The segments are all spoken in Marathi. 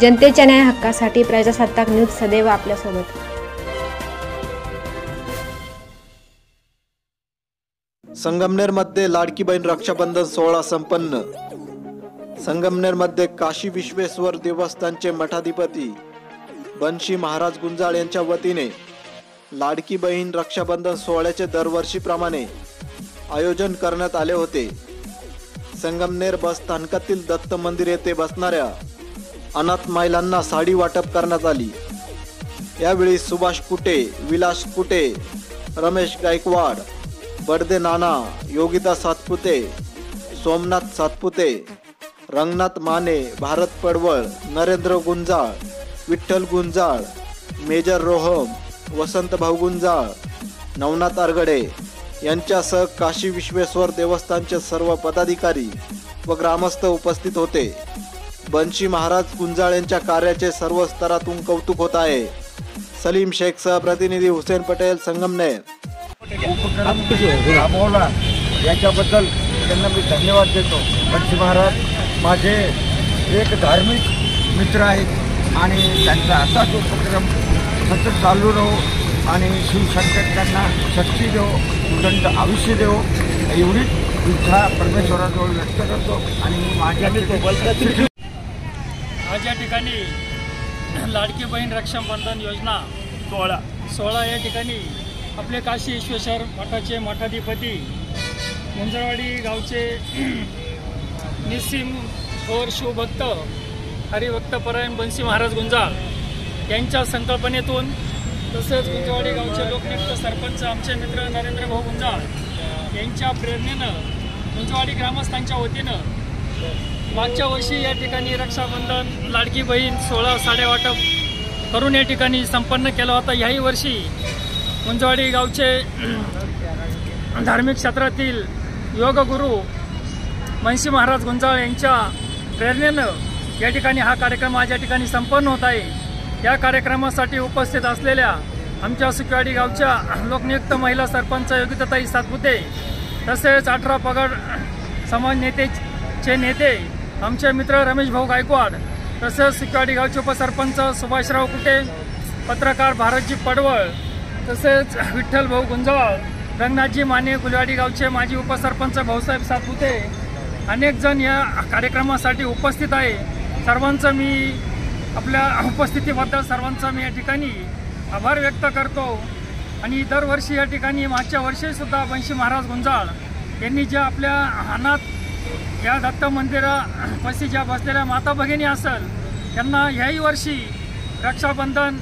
जनतेच्या न्याय हक्कासाठी प्रजासत्ताक न्यूज सदैव आपल्यासोबत। संगमनेरमध्ये लाडकी बहीण रक्षाबंधन सोहळा संपन्न। संगमनेरमध्ये काशी विश्वेश्वर देवस्थानचे मठाधिपती बंशी महाराज गुंजाळ यांच्या वतीने लाडकी बहीण रक्षाबंधन सोहळ्याचे दरवर्षीप्रमाणे आयोजन करण्यात आले होते। संगमनेर बस स्थानकातील दत्त मंदिर येथे बसणाऱ्या अनाथ महिलांना साडी वाटप करण्यात आली। यावेळी सुभाष कुटे, विलास कुटे, रमेश गायकवाड, बडदे नाना, योगिता सातपुते, सोमनाथ सातपुते, रंगनाथ माने, भारत पडवळ, नरेंद्र गुंजाळ, विठ्ठल गुंजाळ, मेजर रोहम, वसंत भाऊ गुंजाळ, नवनाथ आरगडे यांच्यासह काशी विश्वेश्वर देवस्थानचे सर्व पदाधिकारी व ग्रामस्थ उपस्थित होते। बंशी महाराज गुंजाळ यांच्या कार्याचे सर्व स्तरातून कौतुक होत आहे। सलीम शेख सह प्रतिनिधी हुसेन पटेल, संगमनेर। उपक्रम राबवला याच्याबद्दल त्यांना मी धन्यवाद देतो। बंशी महाराज माझे एक धार्मिक मित्र आहेत आणि त्यांचा असाच उपक्रम सतत चालू राहो आणि शिवशंकर त्यांना शक्ती देव, उदंड आयुष्य देव, एवढीच इच्छा परमेश्वराजवळ व्यक्त करतो। आणि माझ्या आज या ठिकाणी लाडकी बहीण रक्षाबंधन योजना सोहळा या ठिकाणी आपले काशी विश्वेश्वर मठाचे मठाधिपती गुंजाळवाडी गावचे निस्सिम थोर शिवभक्त हरिभक्त परायण बंशी महाराज गुंजाळ यांच्या संकल्पनेतून, तसेच गुंजाळवाडी गावचे लोकनियुक्त सरपंच आमचे मित्र नरेंद्र भाऊ गुंजाळ यांच्या प्रेरणेनं गुंजाळवाडी ग्रामस्थांच्या वतीनं मागच्या वर्षी या ठिकाणी रक्षाबंधन लाडकी बहीण सोहळा साड्या वाटप करून या ठिकाणी संपन्न केला होता। याही वर्षी गुंजाळवाडी गावचे धार्मिक क्षेत्रातील योगगुरू बंशी महाराज गुंजाळ यांच्या प्रेरणेनं या ठिकाणी हा कार्यक्रम आज या ठिकाणी संपन्न होत आहे। या कार्यक्रमासाठी उपस्थित असलेल्या आमच्या सुकेवाडी गावच्या लोकनियुक्त महिला सरपंच योगिताताई सातपुते, तसेच 18 पगड समाज नेतेचे नेते आमचे मित्र रमेश भाऊ गायकवाड, तसेच सुकेवाडी गावचे उपसरपंच सुभाषराव कुटे, पत्रकार भारतजी पडवळ, तसेच विठ्ठल भाऊ गुंजाळ, रंगनाथजी माने, गुलवाडी गावचे माजी उपसरपंच भाऊसाहेब सातपुते, अनेक जण या कार्यक्रमासाठी उपस्थित आहे। सर्वांचं मी आपल्या उपस्थितीबद्दल सर्वांचा मी या ठिकाणी आभार व्यक्त करतो। आणि दरवर्षी या ठिकाणी मागच्या वर्षीसुद्धा बंशी महाराज गुंजाळ यांनी ज्या आपल्या अनाथ या दत्त मंदिरापाशी ज्या बसलेल्या माता भगिनी असेल त्यांना याही वर्षी रक्षाबंधन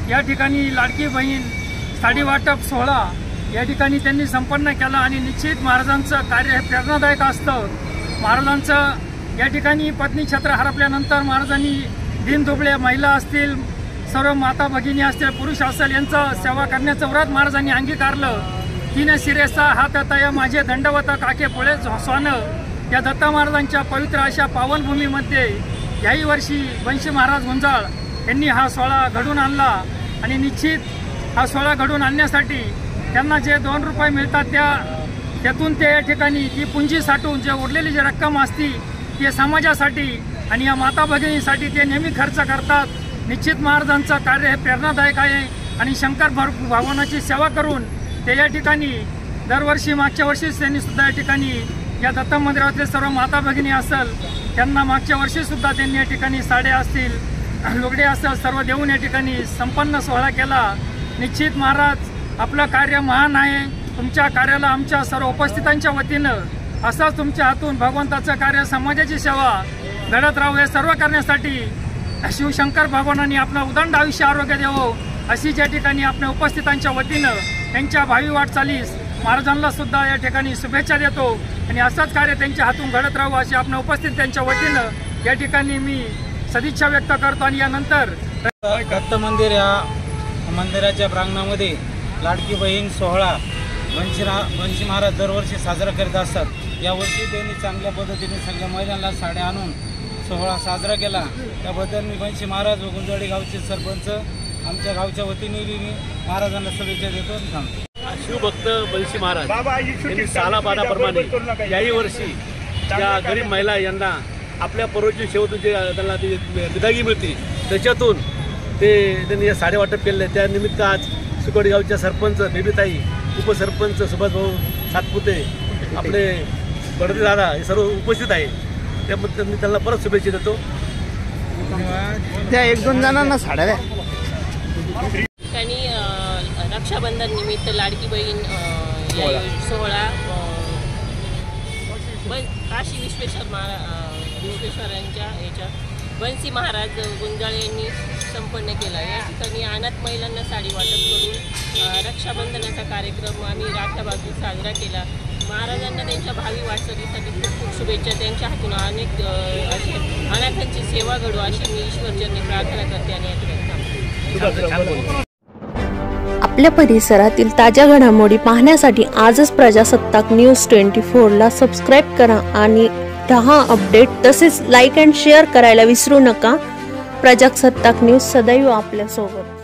या ठिकाणी लाडकी बहीण साडी वाटप सोहळा या ठिकाणी त्यांनी संपन्न केला। आणि निश्चित महाराजांचं कार्य हे प्रेरणादायक असतं। महाराजांचं या ठिकाणी पत्नी छत्र हरपल्यानंतर महाराजांनी दीनदुबळे महिला असतील, सर्व माता भगिनी असतील, पुरुष असेल यांचं सेवा करण्याचं व्रत महाराजांनी अंगीकारलं। तीन शिरेसा हात तया माझे दंडवत काके पोळे सोनं या दत्त महाराजांच्या पवित्र अशा पावनभूमीमध्ये याही वर्षी बंशी महाराज गुंजाळ यांनी हा सोहळा घडून आणला। आणि निश्चित हा सोहळा घडून आणण्यासाठी त्यांना जे 2 रुपये मिळतात त्यातून ते या ठिकाणी ती पुंजी साठवून जे उरलेली जी रक्कम असती ती समाजासाठी आणि या माता भगिनीसाठी ते नेहमी खर्च करतात। निश्चित महाराजांचं कार्य हे प्रेरणादायक आहे। आणि शंकर भगवानाची सेवा करून ते या ठिकाणी दरवर्षी मागच्या वर्षीच त्यांनी सुद्धा या ठिकाणी या दत्त मंदिरातले सर्व माता भगिनी असेल त्यांना मागच्या वर्षीसुद्धा त्यांनी या ठिकाणी साड्या असतील, लुगडे असेल सर्व देऊन या ठिकाणी संपन्न सोहळा केला। निश्चित महाराज आपलं कार्य महान आहे। तुमच्या कार्याला आमच्या सर्व उपस्थितांच्या वतीनं असंच तुमच्या हातून भगवंताचं कार्य, समाजाची सेवा घडत राहू हे सर्व करण्यासाठी शिवशंकर भगवानांनी आपलं उदंड आयुष्य आरोग्य देवो अशी या ठिकाणी आपल्या उपस्थितांच्या वतीनं त्यांच्या भावी वाटचालीस महाराजांना सुद्धा या ठिकाणी शुभेच्छा देतो। आणि असंच कार्य त्यांच्या हातून घडत राहू अशी आपल्या उपस्थित त्यांच्या वतीनं या ठिकाणी मी सदिच्छा व्यक्त करतो। आणि यानंतर दत्त मंदिर या मंदिराच्या प्रांगणामध्ये लाडकी बहीण सोहळा बंशी महाराज दरवर्षी साजरा करत असतात। यावर्षी त्यांनी चांगल्या पद्धतीने सगळ्या महिलांना साड्या आणून सोहळा साजरा केला। त्याबद्दल मी बंशी महाराज व गुंजाळवाडी गावचे सरपंच आमच्या गावच्या वतीने मी महाराजांना शुभेच्छा देतो। शिवभक्त बंशी महाराज यांनी सालाबादाप्रमाणे याही वर्षी ज्या गरीब महिला यांना आपल्या परवाची शेवटून जे त्यांना ती बिदागी मिळते त्याच्यातून ते त्यांनी या साड्या वाटप केलेल्या आहे. त्यानिमित्त आज सुकोडी गावच्या सरपंच बेबीताई, उपसरपंच सुभाषभाऊ सातपुते, आपले बडदे दादा हे सर्व उपस्थित आहे. त्याबद्दल मी त्यांना परत शुभेच्छा देतो. त्या 1-2 जणांना साड्या द्या. ठिकाणी रक्षाबंधन निमित्त लाडकी बहीण सोहळा काशी विश्वेश्वरांच्या याच्यात बन्सी महाराज गुंजाळे यांनी संपन्न केला. या ठिकाणी अनाथ महिलांना साडी वाटप करून रक्षाबंधनाचा कार्यक्रम आम्ही राख्या बाजू साजरा केला. महाराजांना त्यांच्या भावी वाटचालीसाठी खूप खूप शुभेच्छा. त्यांच्या हातून अनेक असे अनाथांची सेवा घडू अशी मी ईश्वरचरणी प्रार्थना करते आणि यात आपल्या परिसरातील ताज्या घडामोडी पाहण्यासाठी आजच प्रजासत्ताक न्यूज 24ला सबस्क्राईब करा आणि रहा अपडेट. तसेच लाईक अँड शेअर करायला विसरू नका. प्रजासत्ताक न्यूज सदैव आपल्यासोबत.